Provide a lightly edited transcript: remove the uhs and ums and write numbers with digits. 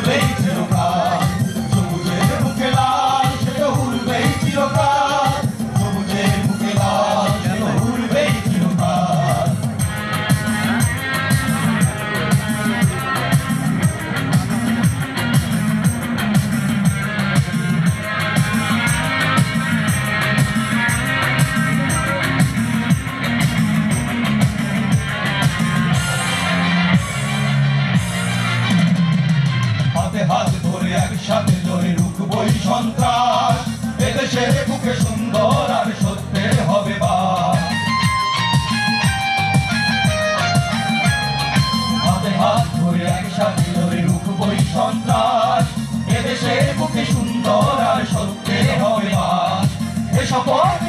উড়বেই চিরকাল, সবুজের বুকে লাল সে তো উড়বেই চিরকাল, সবুজের বুকে লাল সে তো উড়বেই চিরকাল। হাতে হাত ধরে একসাথে জোরে রুখবই সন্ত্রাস, এদেশের বুকে সুন্দর আর সত্যের হবে বাস। হাতে হাত ধরে একসাথে জোরে রুখবই সন্ত্রাস, এদেশের বুকে সুন্দর আর সত্যের হবে বাস। এ শপথ